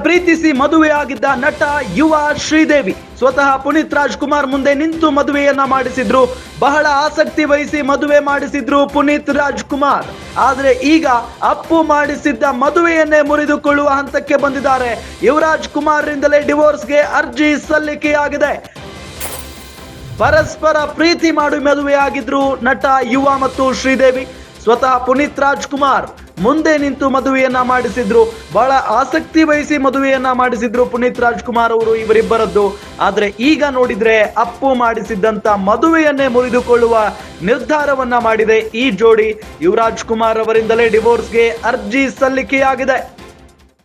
ಪ್ರೀತಿಸಿ ಮದುವೆಯಾಗಿದ್ದ ನಟ ಯುವ ಶ್ರೀದೇವಿ ಸ್ವತಃ ಪುನೀತ್ ರಾಜ್ಕುಮಾರ್ ಮುಂದೆ ನಿಂತು ಮದುವೆಯನ್ನ ಮಾಡಿಸಿದ್ರು. ಬಹಳ ಆಸಕ್ತಿ ವಹಿಸಿ ಮದುವೆ ಮಾಡಿಸಿದ್ರು ಪುನೀತ್ ರಾಜ್ಕುಮಾರ್. ಆದ್ರೆ ಈಗ ಅಪ್ಪು ಮಾಡಿಸಿದ್ದ ಮದುವೆಯನ್ನೇ ಮುರಿದುಕೊಳ್ಳುವ ಹಂತಕ್ಕೆ ಬಂದಿದ್ದಾರೆ. ಯುವರಾಜ್ ಕುಮಾರ್ ರಿಂದಲೇ ಡಿವೋರ್ಸ್ಗೆ ಅರ್ಜಿ ಸಲ್ಲಿಕೆಯಾಗಿದೆ. ಪರಸ್ಪರ ಪ್ರೀತಿ ಮಾಡಿ ಮದುವೆಯಾಗಿದ್ರು ನಟ ಯುವ ಮತ್ತು ಶ್ರೀದೇವಿ. ಸ್ವತಃ ಪುನೀತ್ ರಾಜ್ಕುಮಾರ್ ಮುಂದೆ ನಿಂತು ಮದುವೆಯನ್ನ ಮಾಡಿಸಿದ್ರು. ಬಹಳ ಆಸಕ್ತಿ ವಹಿಸಿ ಮದುವೆಯನ್ನ ಮಾಡಿಸಿದ್ರು ಪುನೀತ್ ರಾಜ್ಕುಮಾರ್ ಅವರು ಇವರಿಬ್ಬರದ್ದು. ಆದ್ರೆ ಈಗ ನೋಡಿದ್ರೆ ಅಪ್ಪು ಮಾಡಿಸಿದ್ದಂತ ಮದುವೆಯನ್ನೇ ಮುರಿದುಕೊಳ್ಳುವ ನಿರ್ಧಾರವನ್ನ ಮಾಡಿದೆ ಈ ಜೋಡಿ. ಯುವರಾಜ್ ಕುಮಾರ್ ಅವರಿಂದಲೇ ಡಿವೋರ್ಸ್ಗೆ ಅರ್ಜಿ ಸಲ್ಲಿಕೆಯಾಗಿದೆ.